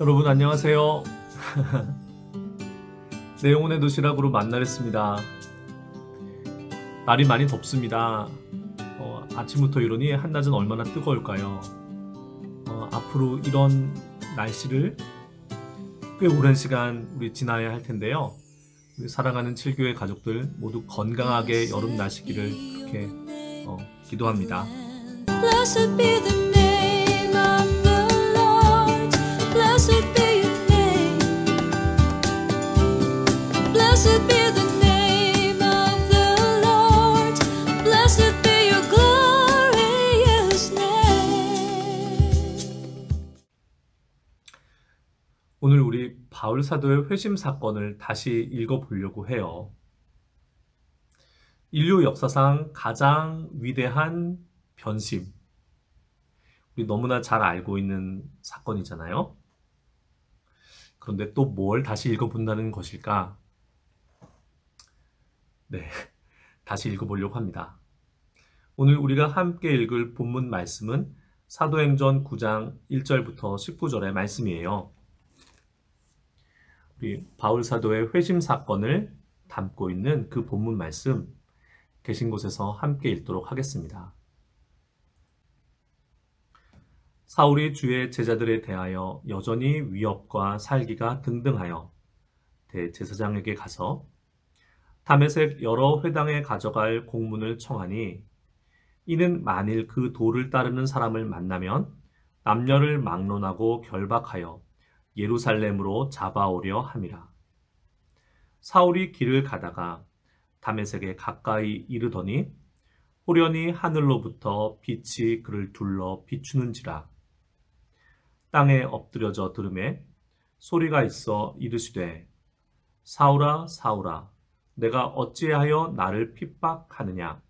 여러분 안녕하세요. 네, 영혼의 도시락으로 만나랬습니다. 날이 많이 덥습니다. 아침부터 이러니 한낮은 얼마나 뜨거울까요? 앞으로 이런 날씨를 꽤 오랜 시간 우리 지나야 할 텐데요. 우리 사랑하는 7교회 가족들 모두 건강하게 여름 나시기를 그렇게 기도합니다. Blessed be the name of the Lord. Blessed be your name. Blessed be the name of the Lord. Blessed be your glorious name. 오늘 우리 바울 사도의 회심 사건을 다시 읽어보려고 해요. 인류 역사상 가장 위대한 변심. 우리 너무나 잘 알고 있는 사건이잖아요. 그런데 또 뭘 다시 읽어본다는 것일까? 네, 다시 읽어보려고 합니다. 오늘 우리가 함께 읽을 본문 말씀은 사도행전 9장 1절부터 19절의 말씀이에요. 우리 바울 사도의 회심 사건을 담고 있는 그 본문 말씀 계신 곳에서 함께 읽도록 하겠습니다. 사울이 주의 제자들에 대하여 여전히 위협과 살기가 등등하여 대제사장에게 가서 다메섹 여러 회당에 가져갈 공문을 청하니 이는 만일 그 도를 따르는 사람을 만나면 남녀를 막론하고 결박하여 예루살렘으로 잡아오려 함이라. 사울이 길을 가다가 다메섹에 가까이 이르더니 호련히 하늘로부터 빛이 그를 둘러 비추는지라. 땅에 엎드려져 들음에 소리가 있어 이르시되 사울아 사울아 내가 어찌하여 나를 핍박하느냐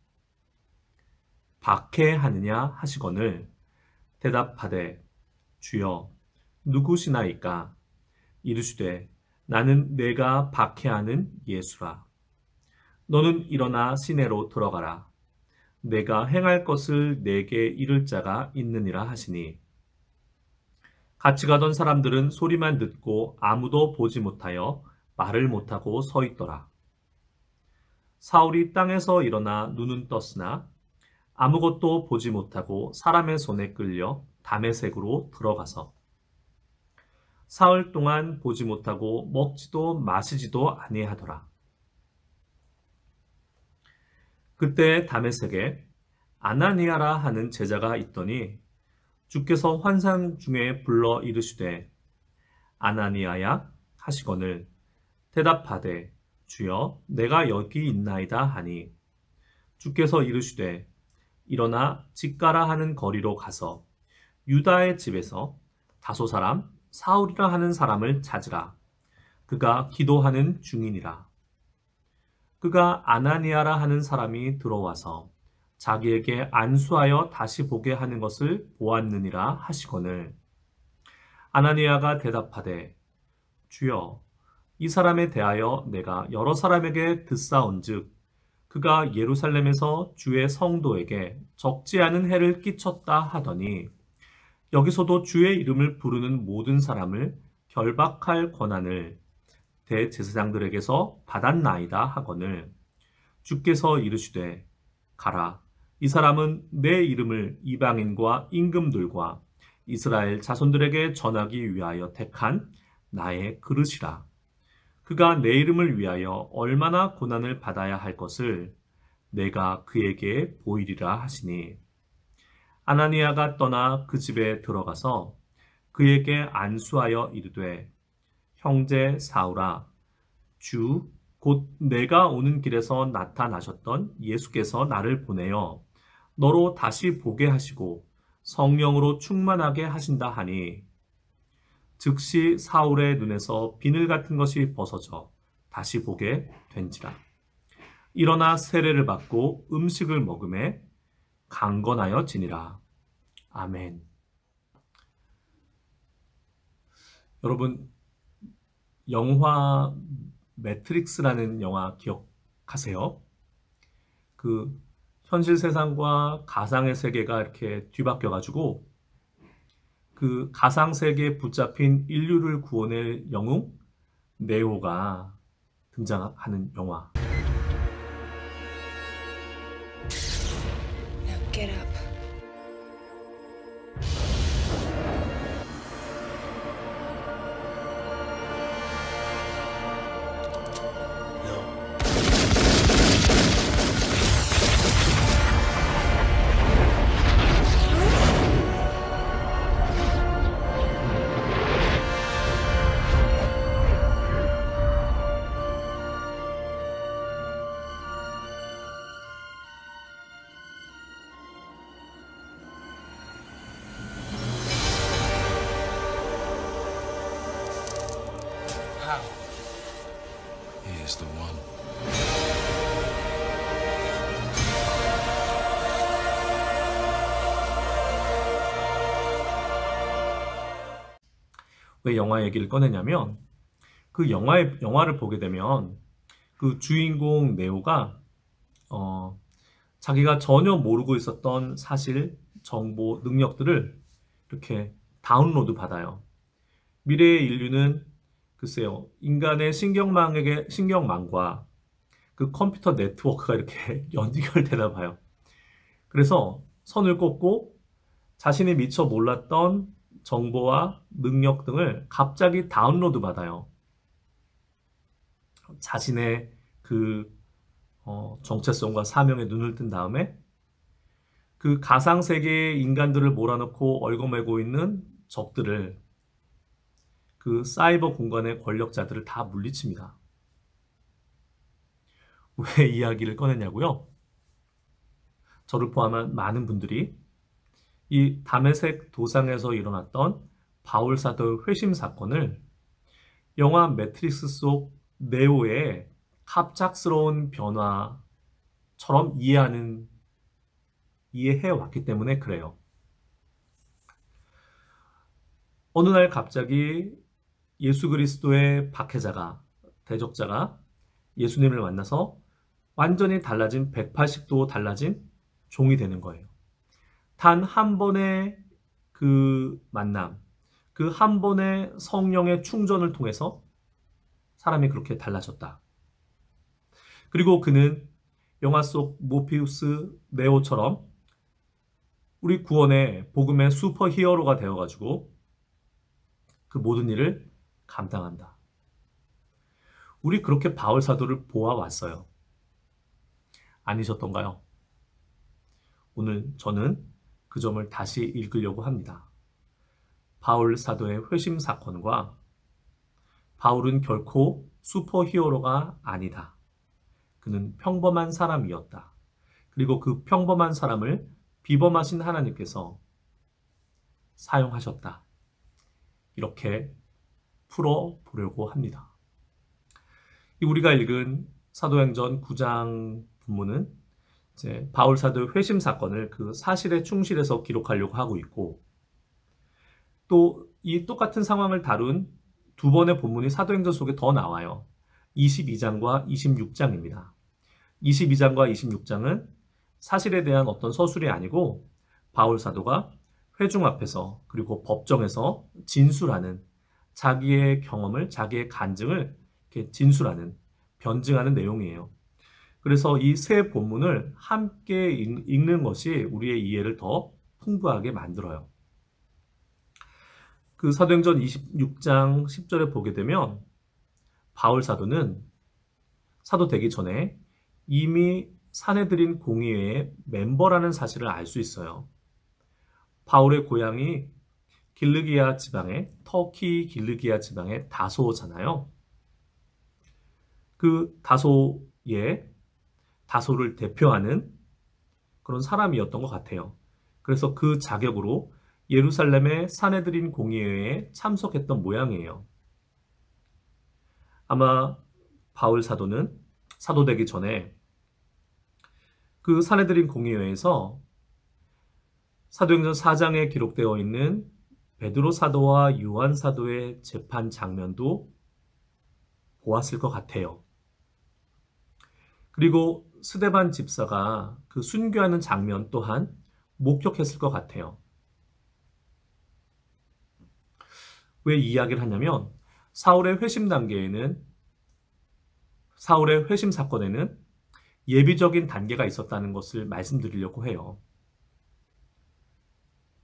박해하느냐 하시거늘 대답하되 주여 누구시나이까 이르시되 나는 내가 박해하는 예수라. 너는 일어나 시내로 들어가라. 내가 행할 것을 내게 이를 자가 있느니라 하시니 같이 가던 사람들은 소리만 듣고 아무도 보지 못하여 말을 못하고 서 있더라. 사울이 땅에서 일어나 눈은 떴으나 아무것도 보지 못하고 사람의 손에 끌려 다메섹으로 들어가서 사흘 동안 보지 못하고 먹지도 마시지도 아니하더라. 그때 다메섹에 아나니아라 하는 제자가 있더니 주께서 환상 중에 불러 이르시되 아나니아야 하시거늘 대답하되 주여 내가 여기 있나이다 하니 주께서 이르시되 일어나 집가라 하는 거리로 가서 유다의 집에서 다소 사람 사울이라 하는 사람을 찾으라. 그가 기도하는 중이니라. 그가 아나니아라 하는 사람이 들어와서 자기에게 안수하여 다시 보게 하는 것을 보았느니라 하시거늘 아나니아가 대답하되 주여 이 사람에 대하여 내가 여러 사람에게 듣사온즉 그가 예루살렘에서 주의 성도에게 적지 않은 해를 끼쳤다 하더니 여기서도 주의 이름을 부르는 모든 사람을 결박할 권한을 대제사장들에게서 받았나이다 하거늘 주께서 이르시되 가라. 이 사람은 내 이름을 이방인과 임금들과 이스라엘 자손들에게 전하기 위하여 택한 나의 그릇이라. 그가 내 이름을 위하여 얼마나 고난을 받아야 할 것을 내가 그에게 보이리라 하시니 아나니아가 떠나 그 집에 들어가서 그에게 안수하여 이르되 형제 사울아 주 곧 내가 오는 길에서 나타나셨던 예수께서 나를 보내어 너로 다시 보게 하시고 성령으로 충만하게 하신다 하니 즉시 사울의 눈에서 비늘 같은 것이 벗어져 다시 보게 된지라. 일어나 세례를 받고 음식을 먹음에 강건하여 지니라. 아멘. 여러분 영화 매트릭스라는 영화 기억하세요? 그 현실 세상과 가상의 세계가 이렇게 뒤바뀌어가지고 그 가상세계에 붙잡힌 인류를 구원할 영웅 네오가 등장하는 영화. Now get up. He is the one. 왜 영화 얘기를 꺼내냐면 그 영화를 보게 되면 그 주인공 네오가 자기가 전혀 모르고 있었던 사실, 정보, 능력들을 이렇게 다운로드 받아요. 미래의 인류는 글쎄요, 인간의 신경망과 그 컴퓨터 네트워크가 이렇게 연결되나 봐요. 그래서 선을 긋고 자신이 미처 몰랐던 정보와 능력 등을 갑자기 다운로드 받아요. 자신의 그 정체성과 사명에 눈을 뜬 다음에 그 가상세계의 인간들을 몰아넣고 얽어매고 있는 적들을, 그 사이버 공간의 권력자들을 다 물리칩니다. 왜 이야기를 꺼냈냐고요? 저를 포함한 많은 분들이 이 다메섹 도상에서 일어났던 바울 사도의 회심 사건을 영화 매트릭스 속 네오의 갑작스러운 변화처럼 이해해 왔기 때문에 그래요. 어느 날 갑자기 예수 그리스도의 박해자가, 대적자가 예수님을 만나서 완전히 달라진, 180도 달라진 종이 되는 거예요. 단 한 번의 그 만남, 그 한 번의 성령의 충전을 통해서 사람이 그렇게 달라졌다. 그리고 그는 영화 속 모피우스 네오처럼 우리 구원의 복음의 슈퍼 히어로가 되어가지고 그 모든 일을 감당한다. 우리 그렇게 바울 사도를 보아왔어요. 아니셨던가요? 오늘 저는 그 점을 다시 읽으려고 합니다. 바울 사도의 회심 사건과 바울은 결코 슈퍼 히어로가 아니다. 그는 평범한 사람이었다. 그리고 그 평범한 사람을 비범하신 하나님께서 사용하셨다. 이렇게 풀어보려고 합니다. 우리가 읽은 사도행전 9장 본문은 이제 바울 사도의 회심 사건을 그 사실에 충실해서 기록하려고 하고 있고, 또 이 똑같은 상황을 다룬 두 번의 본문이 사도행전 속에 더 나와요. 22장과 26장입니다. 22장과 26장은 사실에 대한 어떤 서술이 아니고 바울 사도가 회중 앞에서 그리고 법정에서 진술하는, 자기의 경험을, 자기의 간증을 이렇게 진술하는, 변증하는 내용이에요. 그래서 이 세 본문을 함께 읽는 것이 우리의 이해를 더 풍부하게 만들어요. 그 사도행전 26장 10절에 보게 되면 바울 사도는 사도 되기 전에 이미 사내들인 공의회의 멤버라는 사실을 알 수 있어요. 바울의 고향이 길르기아 지방의, 터키 길르기아 지방의 다소잖아요. 그 다소를 대표하는 그런 사람이었던 것 같아요. 그래서 그 자격으로 예루살렘의 사내들인 공의회에 참석했던 모양이에요. 아마 바울 사도는 사도 되기 전에 그 사내들인 공의회에서 사도행전 4장에 기록되어 있는 베드로 사도와 요한 사도의 재판 장면도 보았을 것 같아요. 그리고 스데반 집사가 그 순교하는 장면 또한 목격했을 것 같아요. 왜 이 이야기를 하냐면 사울의 회심 단계에는 사울의 회심 사건에는 예비적인 단계가 있었다는 것을 말씀드리려고 해요.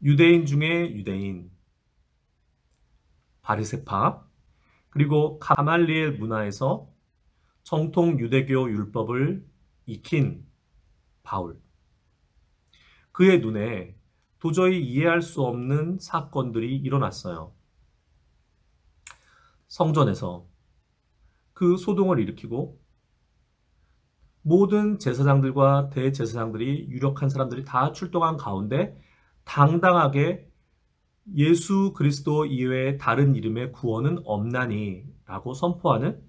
유대인 중에 유대인, 바리새파, 그리고 가말리엘 문화에서 정통 유대교 율법을 익힌 바울. 그의 눈에 도저히 이해할 수 없는 사건들이 일어났어요. 성전에서 그 소동을 일으키고 모든 제사장들과 대제사장들이 유력한 사람들이 다 출동한 가운데 당당하게 예수 그리스도 이외에 다른 이름의 구원은 없나니 라고 선포하는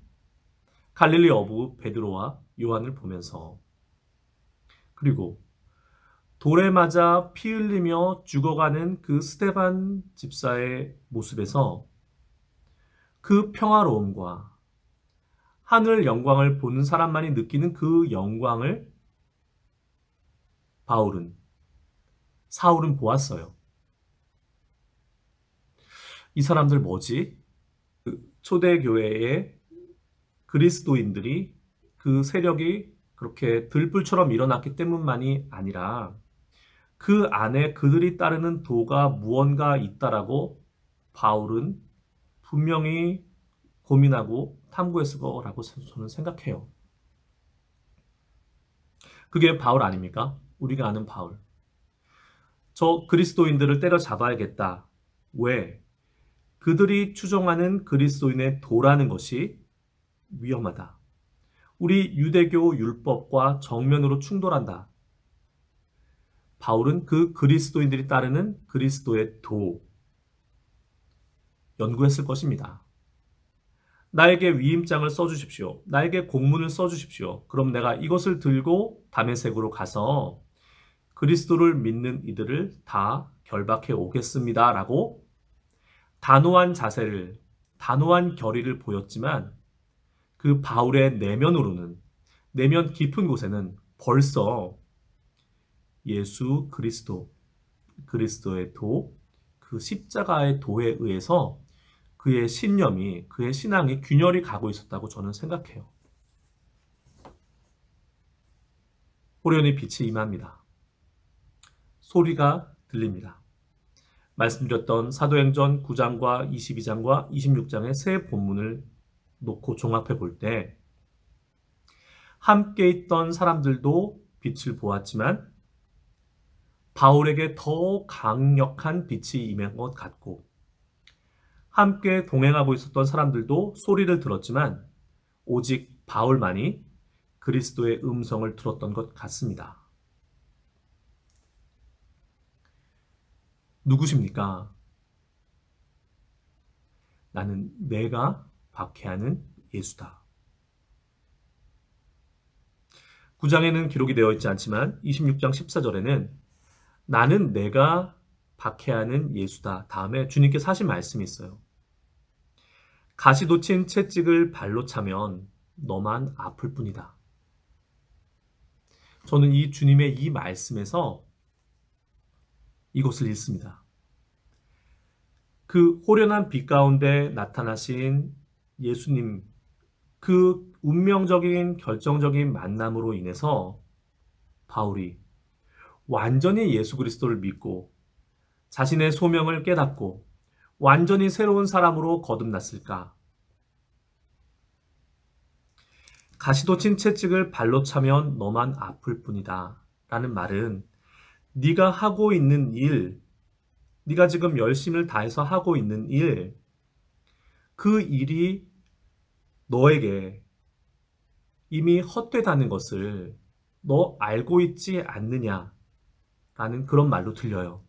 갈릴리 어부 베드로와 요한을 보면서, 그리고 돌에 맞아 피 흘리며 죽어가는 그 스데반 집사의 모습에서 그 평화로움과 하늘 영광을 보는 사람만이 느끼는 그 영광을 사울은 보았어요. 이 사람들 뭐지? 초대교회의 그리스도인들이 그 세력이 그렇게 들불처럼 일어났기 때문만이 아니라 그 안에 그들이 따르는 도가 무언가 있다라고 바울은 분명히 고민하고 탐구했을 거라고 저는 생각해요. 그게 바울 아닙니까? 우리가 아는 바울. 저 그리스도인들을 때려잡아야겠다. 왜? 그들이 추종하는 그리스도인의 도라는 것이 위험하다. 우리 유대교 율법과 정면으로 충돌한다. 바울은 그 그리스도인들이 따르는 그리스도의 도 연구했을 것입니다. 나에게 위임장을 써주십시오. 나에게 공문을 써주십시오. 그럼 내가 이것을 들고 다메섹으로 가서 그리스도를 믿는 이들을 다 결박해 오겠습니다. 라고 단호한 자세를, 단호한 결의를 보였지만 그 바울의 내면 깊은 곳에는 벌써 예수 그리스도, 그리스도의 도, 그 십자가의 도에 의해서 그의 신념이, 그의 신앙이 균열이 가고 있었다고 저는 생각해요. 호련히 빛이 임합니다. 소리가 들립니다. 말씀드렸던 사도행전 9장과 22장과 26장의 세 본문을 놓고 종합해 볼 때 함께 있던 사람들도 빛을 보았지만 바울에게 더 강력한 빛이 임한 것 같고, 함께 동행하고 있었던 사람들도 소리를 들었지만 오직 바울만이 그리스도의 음성을 들었던 것 같습니다. 누구십니까? 나는 내가 박해하는 예수다. 9장에는 기록이 되어 있지 않지만 26장 14절에는 나는 내가 박해하는 예수다. 다음에 주님께서 하신 말씀이 있어요. 가시 돋친 채찍을 발로 차면 너만 아플 뿐이다. 저는 이 주님의 이 말씀에서 이것을 읽습니다. 그 호련한 빛 가운데 나타나신 예수님, 그 운명적인 결정적인 만남으로 인해서 바울이 완전히 예수 그리스도를 믿고 자신의 소명을 깨닫고 완전히 새로운 사람으로 거듭났을까? 가시돋친 채찍을 발로 차면 너만 아플 뿐이다. 라는 말은 네가 하고 있는 일, 네가 지금 열심을 다해서 하고 있는 일, 그 일이 너에게 이미 헛되다는 것을 너 알고 있지 않느냐? 라는 그런 말로 들려요.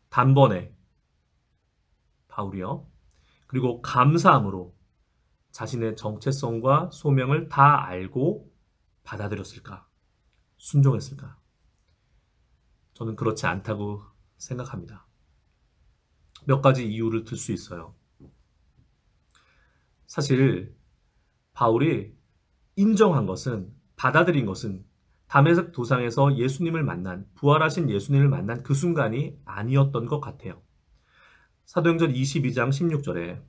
단번에 바울이요. 그리고 감사함으로 자신의 정체성과 소명을 다 알고 받아들였을까? 순종했을까? 저는 그렇지 않다고 생각합니다. 몇 가지 이유를 들 수 있어요. 사실 바울이 인정한 것은, 받아들인 것은 다메섹 도상에서 예수님을 만난, 부활하신 예수님을 만난 그 순간이 아니었던 것 같아요. 사도행전 22장 16절에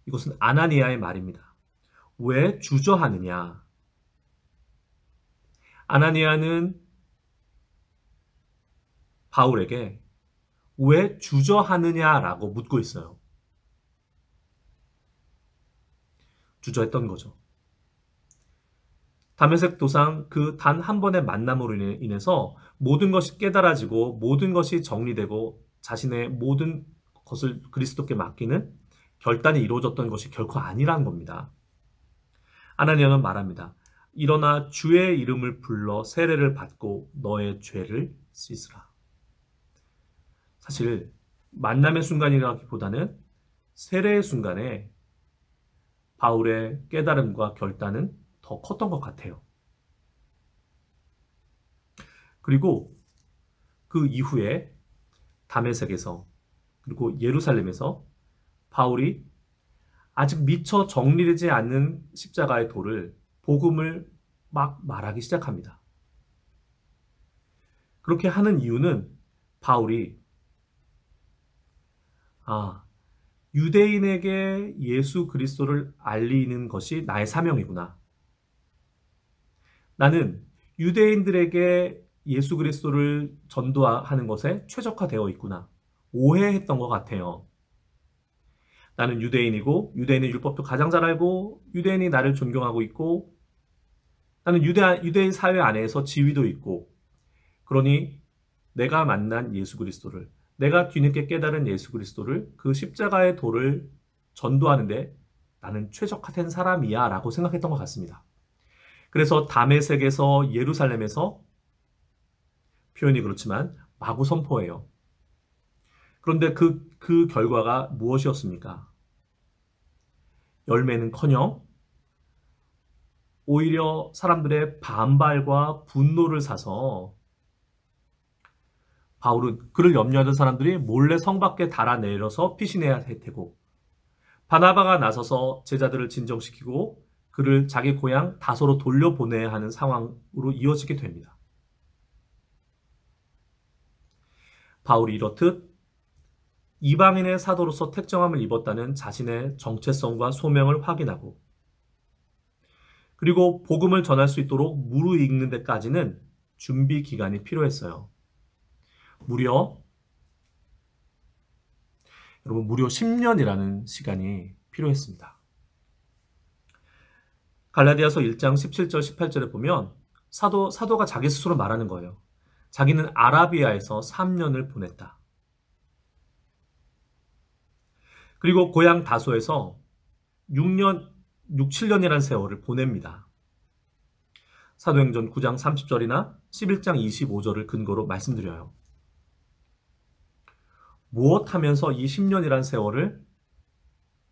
이것은 아나니아의 말입니다. 왜 주저하느냐? 아나니아는 바울에게 왜 주저하느냐라고 묻고 있어요. 주저했던 거죠. 다메섹 도상 그 단 한 번의 만남으로 인해서 모든 것이 깨달아지고 모든 것이 정리되고 자신의 모든 것을 그리스도께 맡기는 결단이 이루어졌던 것이 결코 아니라는 겁니다. 아나니아는 말합니다. 일어나 주의 이름을 불러 세례를 받고 너의 죄를 씻으라. 사실 만남의 순간이라기보다는 세례의 순간에 바울의 깨달음과 결단은 더 컸던 것 같아요. 그리고 그 이후에 다메섹에서 그리고 예루살렘에서 바울이 아직 미처 정리되지 않는 십자가의 도를 복음을 막 말하기 시작합니다. 그렇게 하는 이유는 바울이 유대인에게 예수 그리스도를 알리는 것이 나의 사명이구나. 나는 유대인들에게 예수 그리스도를 전도하는 것에 최적화되어 있구나. 오해했던 것 같아요. 나는 유대인이고 유대인의 율법도 가장 잘 알고 유대인이 나를 존경하고 있고 나는 유대인 사회 안에서 지위도 있고 그러니 내가 만난 예수 그리스도를 내가 뒤늦게 깨달은 예수 그리스도를 그 십자가의 도를 전도하는데 나는 최적화된 사람이야 라고 생각했던 것 같습니다. 그래서 다메섹에서 예루살렘에서 표현이 그렇지만 마구 선포해요. 그런데 그 결과가 무엇이었습니까? 열매는커녕 오히려 사람들의 반발과 분노를 사서 바울은 그를 염려하던 사람들이 몰래 성 밖에 달아내려서 피신해야 할 테고 바나바가 나서서 제자들을 진정시키고 그를 자기 고향 다소로 돌려보내야 하는 상황으로 이어지게 됩니다. 바울이 이렇듯 이방인의 사도로서 택정함을 입었다는 자신의 정체성과 소명을 확인하고 그리고 복음을 전할 수 있도록 무르익는 데까지는 준비 기간이 필요했어요. 무려 10년이라는 시간이 필요했습니다. 갈라디아서 1장 17절 18절에 보면 사도가 자기 스스로 말하는 거예요. 자기는 아라비아에서 3년을 보냈다. 그리고 고향 다소에서 7년이라는 세월을 보냅니다. 사도행전 9장 30절이나 11장 25절을 근거로 말씀드려요. 무엇 하면서 이 10년이라는 세월을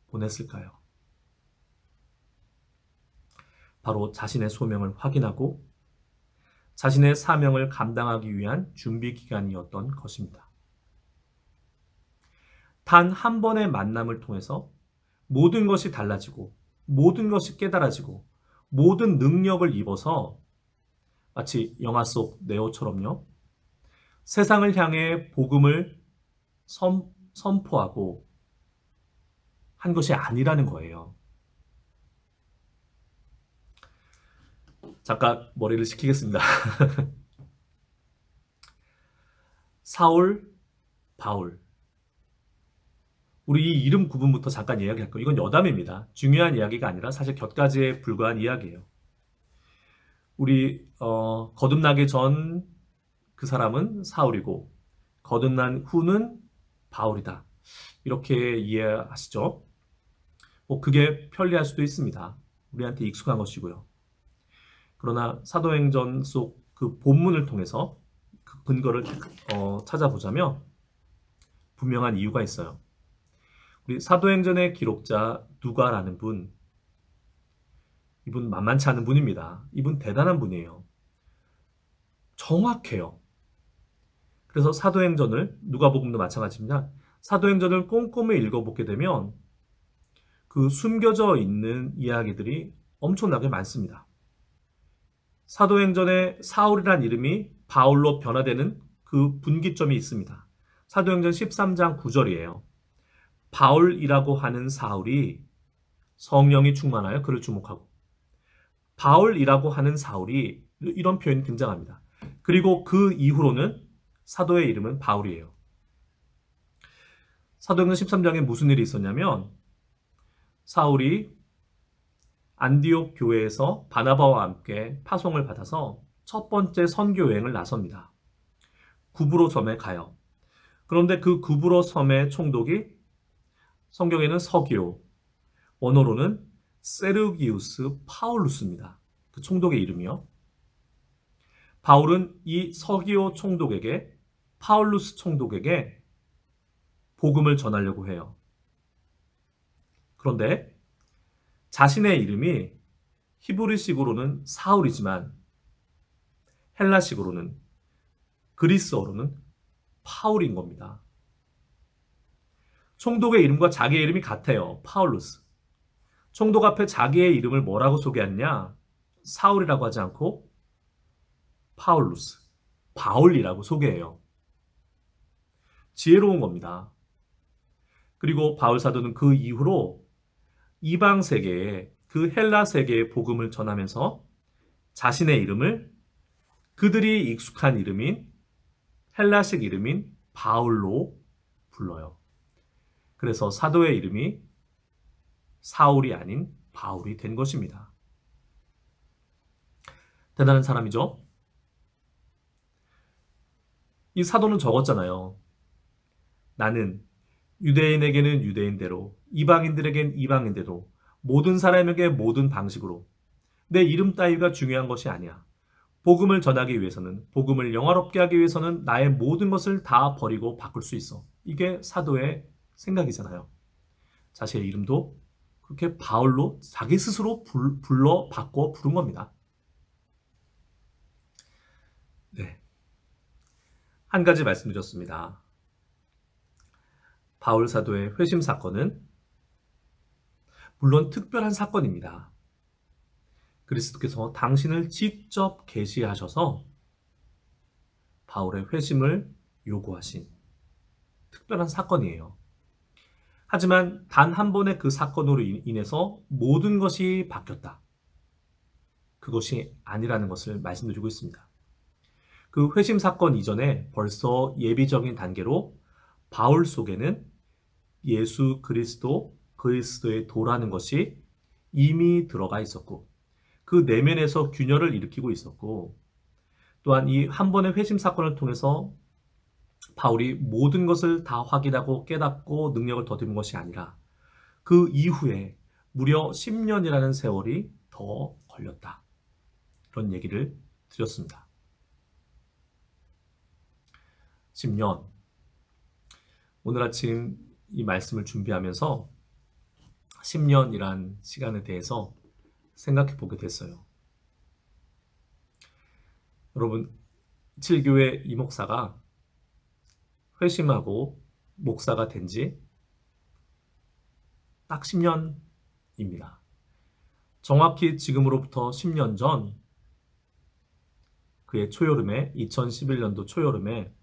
보냈을까요? 바로 자신의 소명을 확인하고 자신의 사명을 감당하기 위한 준비 기간이었던 것입니다. 단 한 번의 만남을 통해서 모든 것이 달라지고 모든 것이 깨달아지고 모든 능력을 입어서 마치 영화 속 네오처럼요. 세상을 향해 복음을 선포하고 한 것이 아니라는 거예요. 잠깐 머리를 식히겠습니다. 사울, 바울. 우리 이 이름 구분부터 잠깐 이야기할 거예요. 이건 여담입니다. 중요한 이야기가 아니라 사실 곁가지에 불과한 이야기예요. 우리 거듭나기 전 그 사람은 사울이고 거듭난 후는 바울이다. 이렇게 이해하시죠? 그게 편리할 수도 있습니다. 우리한테 익숙한 것이고요. 그러나 사도행전 속 그 본문을 통해서 그 근거를 찾아보자면 분명한 이유가 있어요. 우리 사도행전의 기록자 누가라는 분, 이분 만만치 않은 분입니다. 이분 대단한 분이에요. 정확해요. 그래서 사도행전을, 누가복음도 마찬가지입니다. 사도행전을 꼼꼼히 읽어보게 되면 그 숨겨져 있는 이야기들이 엄청나게 많습니다. 사도행전에 사울이란 이름이 바울로 변화되는 그 분기점이 있습니다. 사도행전 13장 9절이에요. 바울이라고 하는 사울이 성령이 충만하여 그를 주목하고 바울이라고 하는 사울이 이런 표현이 등장합니다. 그리고 그 이후로는 사도의 이름은 바울이에요. 사도행전 13장에 무슨 일이 있었냐면 사울이 안디옥 교회에서 바나바와 함께 파송을 받아서 첫 번째 선교 여행을 나섭니다. 구브로 섬에 가요. 그런데 그 구브로 섬의 총독이 성경에는 서기오, 원어로는 세르기우스 파울루스입니다. 그 총독의 이름이요. 바울은 이 서기오 총독에게 파울루스 총독에게 복음을 전하려고 해요. 그런데 자신의 이름이 히브리식으로는 사울이지만 헬라식으로는 그리스어로는 파울인 겁니다. 총독의 이름과 자기의 이름이 같아요. 파울루스. 총독 앞에 자기의 이름을 뭐라고 소개했냐? 사울이라고 하지 않고 파울루스, 바울이라고 소개해요. 지혜로운 겁니다. 그리고 바울 사도는 그 이후로 이방 세계에 그 헬라 세계의 복음을 전하면서 자신의 이름을 그들이 익숙한 이름인 헬라식 이름인 바울로 불러요. 그래서 사도의 이름이 사울이 아닌 바울이 된 것입니다. 대단한 사람이죠? 이 사도는 적었잖아요. 나는 유대인에게는 유대인대로, 이방인들에겐 이방인대로, 모든 사람에게 모든 방식으로 내 이름 따위가 중요한 것이 아니야. 복음을 전하기 위해서는, 복음을 영화롭게 하기 위해서는 나의 모든 것을 다 버리고 바꿀 수 있어. 이게 사도의 생각이잖아요. 자신의 이름도 그렇게 바울로 자기 스스로 바꿔 부른 겁니다. 네. 한 가지 말씀드렸습니다. 바울 사도의 회심 사건은 물론 특별한 사건입니다. 그리스도께서 당신을 직접 계시하셔서 바울의 회심을 요구하신 특별한 사건이에요. 하지만 단 한 번의 그 사건으로 인해서 모든 것이 바뀌었다. 그것이 아니라는 것을 말씀드리고 있습니다. 그 회심 사건 이전에 벌써 예비적인 단계로 바울 속에는 예수 그리스도, 그리스도의 도라는 것이 이미 들어가 있었고 그 내면에서 균열을 일으키고 있었고 또한 이 한 번의 회심 사건을 통해서 바울이 모든 것을 다 확인하고 깨닫고 능력을 더듬은 것이 아니라 그 이후에 무려 10년이라는 세월이 더 걸렸다. 그런 얘기를 드렸습니다. 10년. 오늘 아침 이 말씀을 준비하면서 10년이란 시간에 대해서 생각해 보게 됐어요. 여러분, 7교회 이 목사가 회심하고 목사가 된 지 딱 10년입니다. 정확히 지금으로부터 10년 전 그의 초여름에 2011년도 초여름에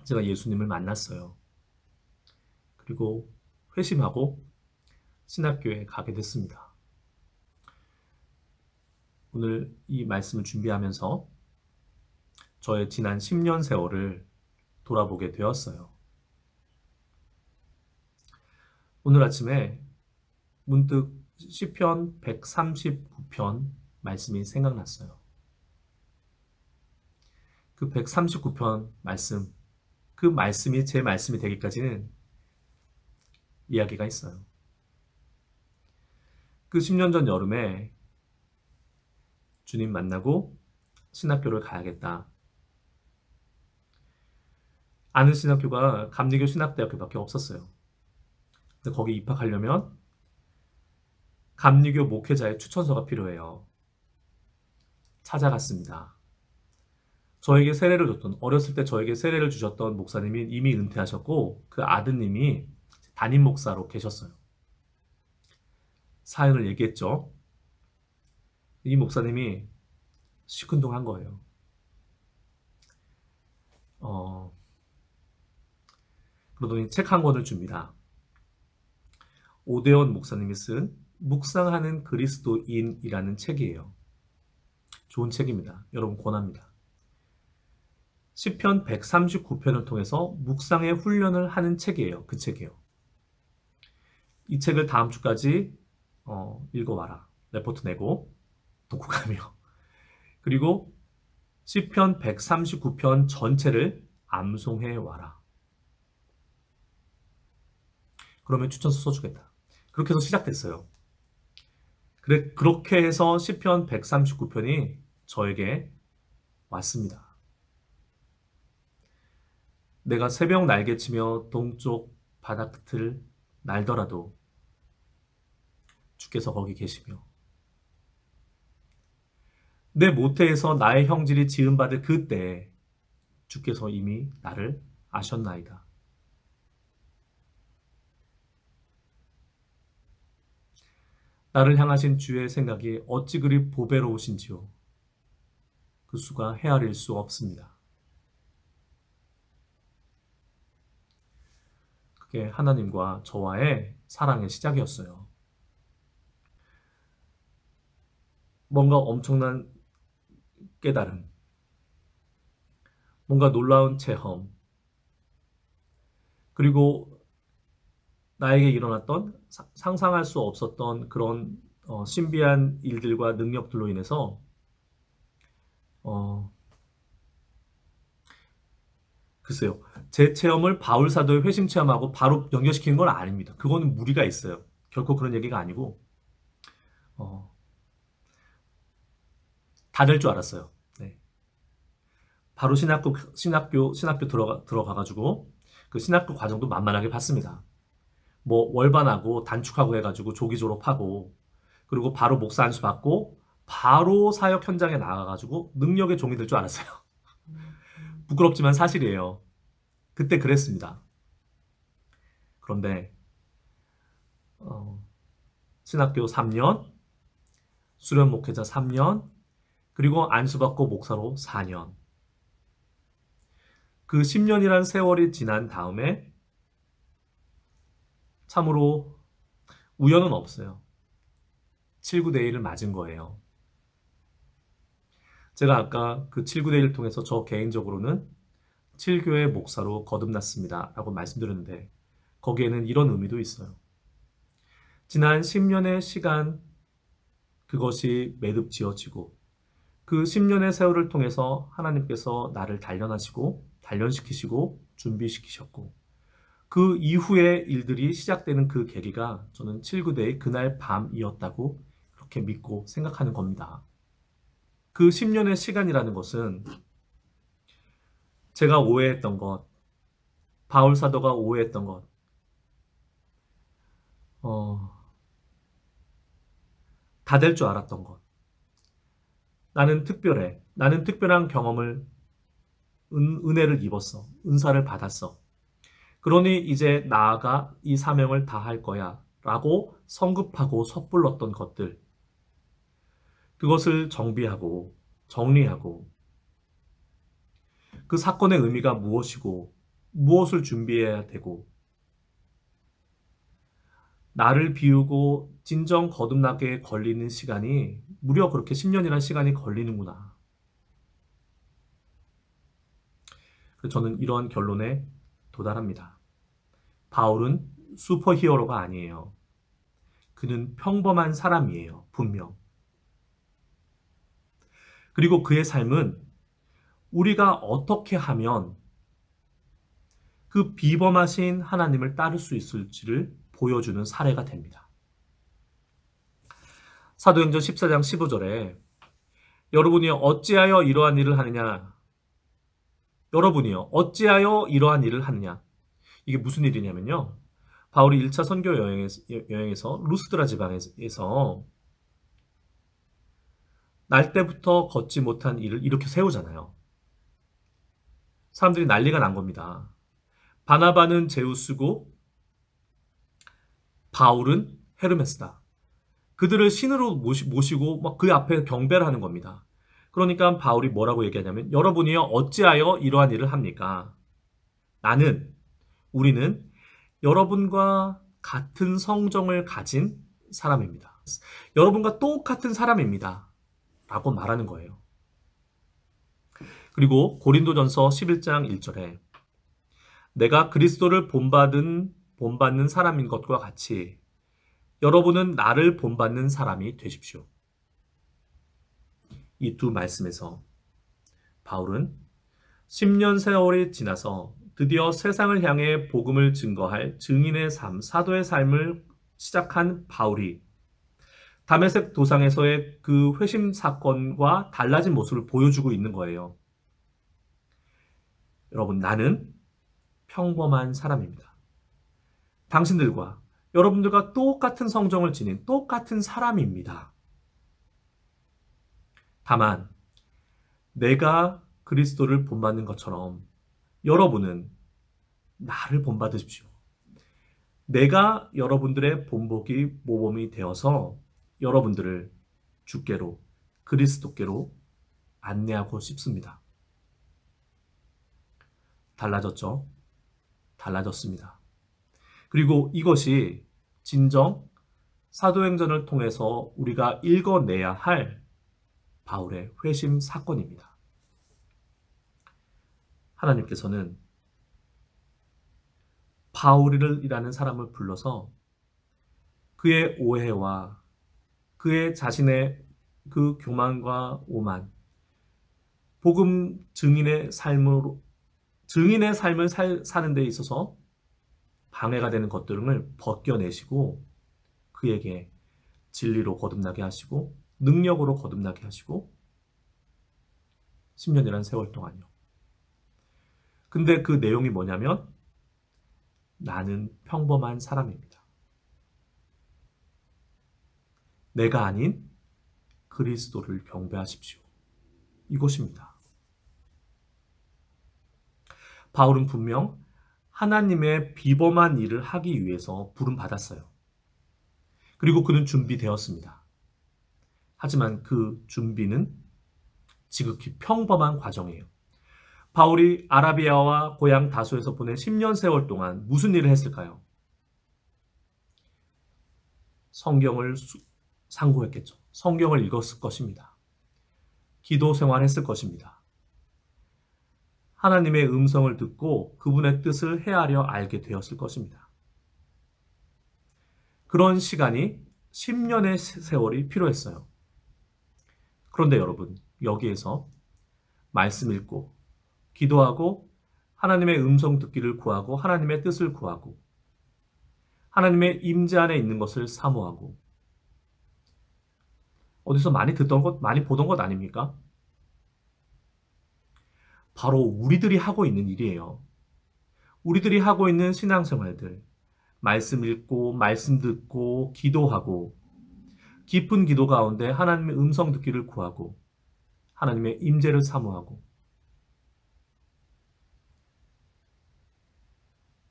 제가 예수님을 만났어요. 그리고 회심하고 신학교에 가게 됐습니다. 오늘 이 말씀을 준비하면서 저의 지난 10년 세월을 돌아보게 되었어요. 오늘 아침에 문득 시편 139편 말씀이 생각났어요. 그 139편 말씀, 그 말씀이 제 말씀이 되기까지는 이야기가 있어요. 그 10년 전 여름에 주님 만나고 신학교를 가야겠다. 아는 신학교가 감리교 신학대학교밖에 없었어요. 근데 거기 입학하려면 감리교 목회자의 추천서가 필요해요. 찾아갔습니다. 저에게 세례를 줬던, 어렸을 때 저에게 세례를 주셨던 목사님이 이미 은퇴하셨고 그 아드님이 담임 목사로 계셨어요. 사연을 얘기했죠. 이 목사님이 시큰둥한 거예요. 그러더니 책 한 권을 줍니다. 오대원 목사님이 쓴 묵상하는 그리스도인이라는 책이에요. 좋은 책입니다. 여러분 권합니다. 시편 139편을 통해서 묵상의 훈련을 하는 책이에요. 그 책이에요. 이 책을 다음 주까지 읽어와라. 레포트 내고 독후감이요. 그리고 시편 139편 전체를 암송해 와라. 그러면 추천서 써주겠다. 그렇게 해서 시작됐어요. 그렇게 해서 시편 139편이 저에게 왔습니다. 내가 새벽 날개치며 동쪽 바다 끝을 날더라도 주께서 거기 계시며 내 모태에서 나의 형질이 지음받을 그때 주께서 이미 나를 아셨나이다. 나를 향하신 주의 생각이 어찌 그리 보배로우신지요. 그 수가 헤아릴 수 없습니다. 그게 하나님과 저와의 사랑의 시작이었어요. 뭔가 엄청난 깨달음, 뭔가 놀라운 체험, 그리고 나에게 일어났던 상상할 수 없었던 그런 신비한 일들과 능력들로 인해서 글쎄요. 제 체험을 바울 사도의 회심 체험하고 바로 연결시키는 건 아닙니다. 그거는 무리가 있어요. 결코 그런 얘기가 아니고 다 될 줄 알았어요. 네. 바로 신학교 들어가가지고 그 신학교 과정도 만만하게 봤습니다. 뭐 월반하고 단축하고 해가지고 조기 졸업하고 그리고 바로 목사 안수 받고 바로 사역 현장에 나가가지고 능력의 종이 될 줄 알았어요. 부끄럽지만 사실이에요. 그때 그랬습니다. 그런데 신학교 3년, 수련 목회자 3년, 그리고 안수받고 목사로 4년. 그 10년이란 세월이 지난 다음에 참으로 우연은 없어요. 7,9대 1을 맞은 거예요. 제가 아까 그 7,9대 1을 통해서 저 개인적으로는 7교회 목사로 거듭났습니다 라고 말씀드렸는데 거기에는 이런 의미도 있어요. 지난 10년의 시간 그것이 매듭 지어지고 그 10년의 세월을 통해서 하나님께서 나를 단련시키시고 준비시키셨고 그 이후의 일들이 시작되는 그 계기가 저는 7,9대의 그날 밤이었다고 그렇게 믿고 생각하는 겁니다. 그 10년의 시간이라는 것은 제가 오해했던 것, 바울 사도가 오해했던 것, 다 될 줄 알았던 것, 나는 특별해, 나는 특별한 경험을, 은혜를 입었어, 은사를 받았어. 그러니 이제 나아가 이 사명을 다할 거야 라고 성급하고 섣불렀던 것들, 그것을 정비하고 정리하고 그 사건의 의미가 무엇이고 무엇을 준비해야 되고 나를 비우고 진정 거듭나게 걸리는 시간이 무려 그렇게 10년이라는 시간이 걸리는구나. 저는 이러한 결론에 도달합니다. 바울은 슈퍼히어로가 아니에요. 그는 평범한 사람이에요. 분명. 그리고 그의 삶은 우리가 어떻게 하면 그 비범하신 하나님을 따를 수 있을지를 보여주는 사례가 됩니다. 사도행전 14장 15절에 여러분이 어찌하여 이러한 일을 하느냐? 여러분이요 어찌하여 이러한 일을 하느냐? 이게 무슨 일이냐면요. 바울이 1차 선교 여행에서 루스드라 지방에서 날 때부터 걷지 못한 일을 이렇게 세우잖아요. 사람들이 난리가 난 겁니다. 바나바는 제우스고 바울은 헤르메스다. 그들을 신으로 모시고 막 그 앞에 경배를 하는 겁니다. 그러니까 바울이 뭐라고 얘기하냐면 여러분이요 어찌하여 이러한 일을 합니까? 우리는 여러분과 같은 성정을 가진 사람입니다. 여러분과 똑같은 사람입니다. 라고 말하는 거예요. 그리고 고린도전서 11장 1절에 내가 그리스도를 본받는 사람인 것과 같이 여러분은 나를 본받는 사람이 되십시오. 이 두 말씀에서 바울은 10년 세월이 지나서 드디어 세상을 향해 복음을 증거할 증인의 삶, 사도의 삶을 시작한 바울이 다메섹 도상에서의 그 회심 사건과 달라진 모습을 보여주고 있는 거예요. 여러분, 나는 평범한 사람입니다. 당신들과 여러분들과 똑같은 성정을 지닌 똑같은 사람입니다. 다만 내가 그리스도를 본받는 것처럼 여러분은 나를 본받으십시오. 내가 여러분들의 본보기 모범이 되어서 여러분들을 주께로, 그리스도께로 안내하고 싶습니다. 달라졌죠? 달라졌습니다. 그리고 이것이 진정 사도행전을 통해서 우리가 읽어내야 할 바울의 회심 사건입니다. 하나님께서는 바울이라는 사람을 불러서 그의 오해와 그의 자신의 그 교만과 오만, 복음 증인의 삶을 사는 데 있어서 방해가 되는 것들을 벗겨내시고 그에게 진리로 거듭나게 하시고 능력으로 거듭나게 하시고 10년이라는 세월 동안요. 근데 그 내용이 뭐냐면 나는 평범한 사람입니다. 내가 아닌 그리스도를 경배하십시오. 이것입니다. 바울은 분명 하나님의 비범한 일을 하기 위해서 부름받았어요. 그리고 그는 준비되었습니다. 하지만 그 준비는 지극히 평범한 과정이에요. 바울이 아라비아와 고향 다소에서 보낸 10년 세월 동안 무슨 일을 했을까요? 성경을 상고했겠죠. 성경을 읽었을 것입니다. 기도 생활했을 것입니다. 하나님의 음성을 듣고 그분의 뜻을 헤아려 알게 되었을 것입니다. 그런 시간이 10년의 세월이 필요했어요. 그런데 여러분, 여기에서 말씀 읽고 기도하고 하나님의 음성 듣기를 구하고 하나님의 뜻을 구하고 하나님의 임재 안에 있는 것을 사모하고 어디서 많이 듣던 것, 많이 보던 것 아닙니까? 바로 우리들이 하고 있는 일이에요. 우리들이 하고 있는 신앙생활들, 말씀 읽고 말씀 듣고 기도하고 깊은 기도 가운데 하나님의 음성 듣기를 구하고 하나님의 임재를 사모하고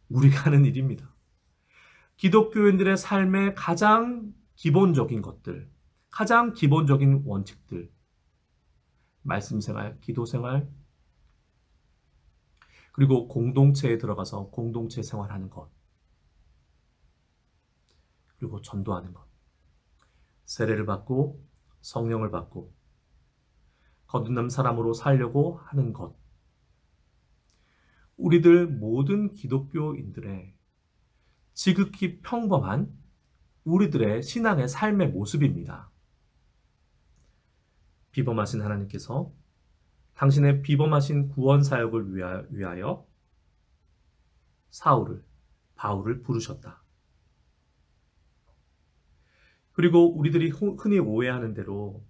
우리가 하는 일입니다. 기독교인들의 삶의 가장 기본적인 것들, 가장 기본적인 원칙들, 말씀 생활, 기도 생활, 그리고 공동체에 들어가서 공동체 생활하는 것, 그리고 전도하는 것, 세례를 받고 성령을 받고 거듭난 사람으로 살려고 하는 것, 우리들 모든 기독교인들의 지극히 평범한 우리들의 신앙의 삶의 모습입니다. 비범하신 하나님께서 당신의 비범하신 구원 사역을 위하여 바울을 부르셨다. 그리고 우리들이 흔히 오해하는 대로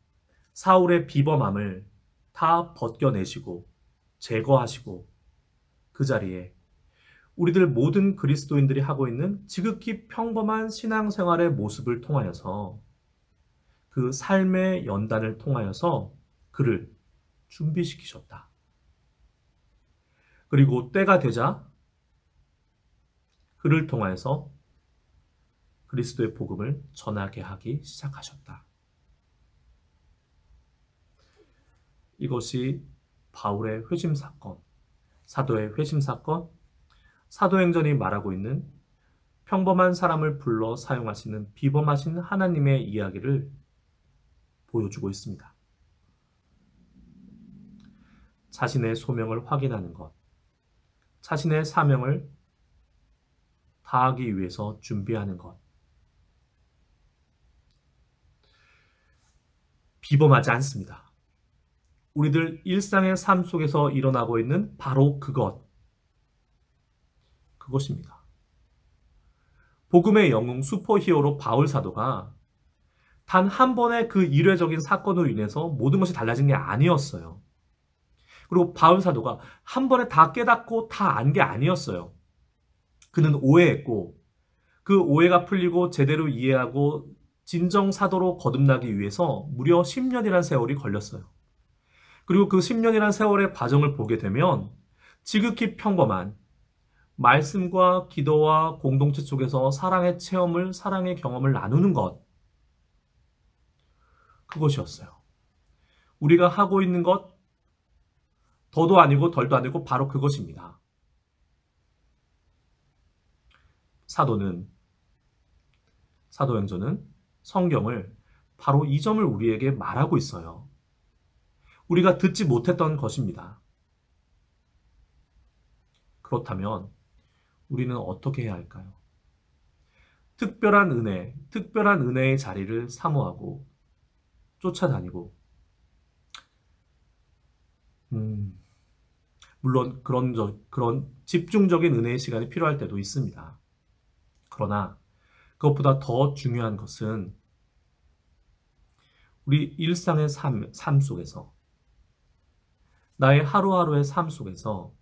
사울의 비범함을 다 벗겨내시고 제거하시고 그 자리에 우리들 모든 그리스도인들이 하고 있는 지극히 평범한 신앙생활의 모습을 통하여서 그 삶의 연단을 통하여서 그를 준비시키셨다. 그리고 때가 되자 그를 통하여서 그리스도의 복음을 전하게 하기 시작하셨다. 이것이 바울의 회심 사건, 사도의 회심 사건, 사도행전이 말하고 있는 평범한 사람을 불러 사용하시는 비범하신 하나님의 이야기를 보여주고 있습니다. 자신의 소명을 확인하는 것, 자신의 사명을 다하기 위해서 준비하는 것. 비범하지 않습니다. 우리들 일상의 삶 속에서 일어나고 있는 바로 그것입니다. 복음의 영웅 슈퍼히어로 바울 사도가 단 한 번의 그 일회적인 사건으로 인해서 모든 것이 달라진 게 아니었어요. 그리고 바울 사도가 한 번에 다 깨닫고 다 안 게 아니었어요. 그는 오해했고 그 오해가 풀리고 제대로 이해하고 진정 사도로 거듭나기 위해서 무려 10년이라는 세월이 걸렸어요. 그리고 그 10년이라는 세월의 과정을 보게 되면 지극히 평범한 말씀과 기도와 공동체 속에서 사랑의 체험을, 사랑의 경험을 나누는 것, 그것이었어요. 우리가 하고 있는 것, 더도 아니고 덜도 아니고 바로 그것입니다. 사도행전은 성경을 바로 이 점을 우리에게 말하고 있어요. 우리가 듣지 못했던 것입니다. 그렇다면 우리는 어떻게 해야 할까요? 특별한 은혜의 자리를 사모하고 쫓아다니고, 물론 그런 집중적인 은혜의 시간이 필요할 때도 있습니다. 그러나 그것보다 더 중요한 것은 우리 일상의 삶 속에서, 나의 하루하루의 삶 속에서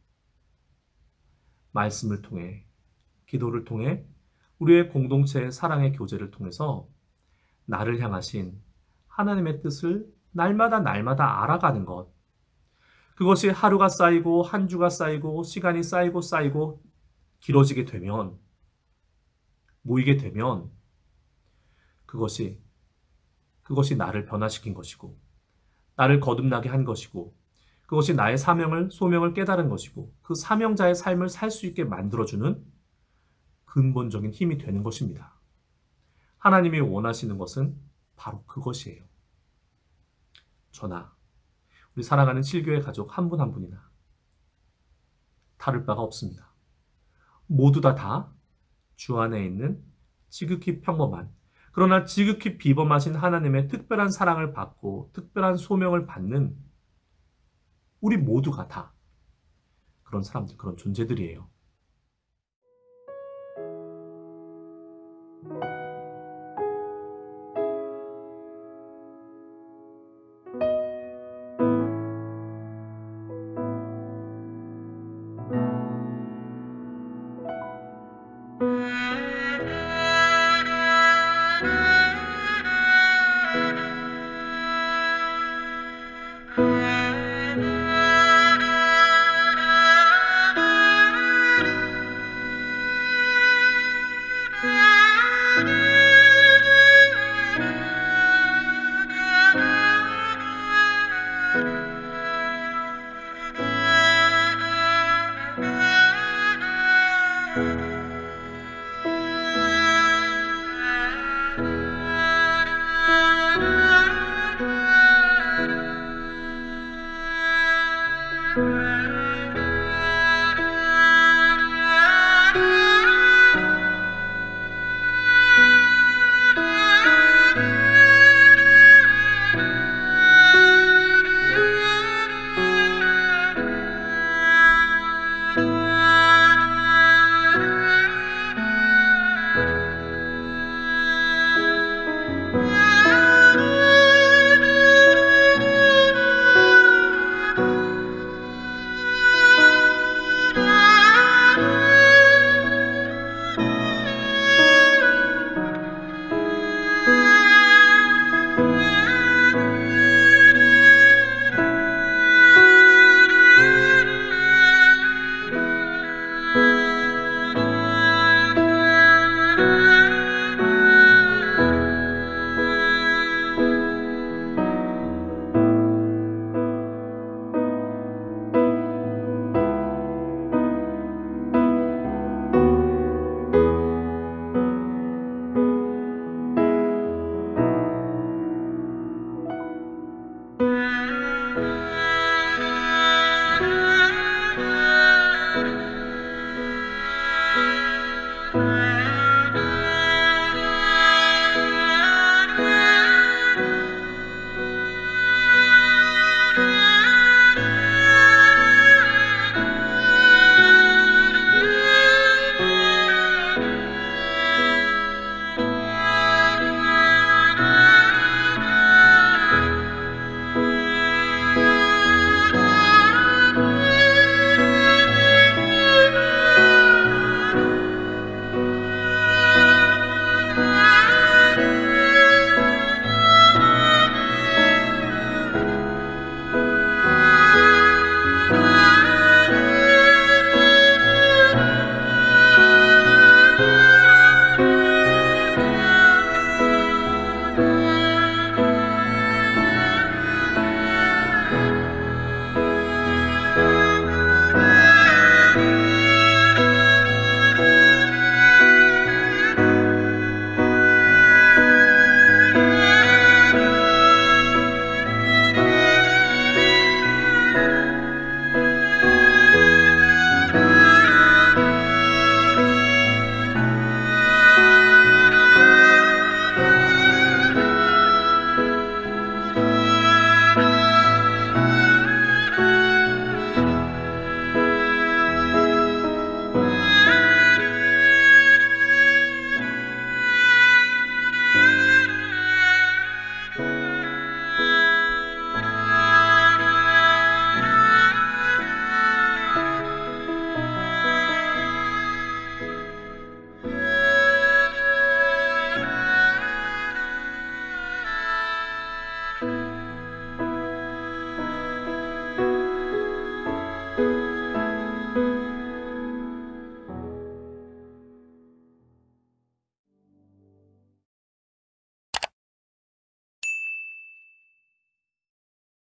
말씀을 통해, 기도를 통해, 우리의 공동체의 사랑의 교제를 통해서 나를 향하신 하나님의 뜻을 날마다 알아가는 것. 그것이 하루가 쌓이고 한 주가 쌓이고 시간이 쌓이고 길어지게 되면, 모이게 되면 그것이 나를 변화시킨 것이고, 나를 거듭나게 한 것이고, 그것이 나의 소명을 깨달은 것이고, 그 사명자의 삶을 살 수 있게 만들어주는 근본적인 힘이 되는 것입니다. 하나님이 원하시는 것은 바로 그것이에요. 저나 우리 사랑하는 실교회 가족 한 분 한 분이나 다를 바가 없습니다. 모두 다 주 안에 있는 지극히 평범한, 그러나 지극히 비범하신 하나님의 특별한 사랑을 받고 특별한 소명을 받는 우리 모두가 다 그런 사람들, 그런 존재들이에요.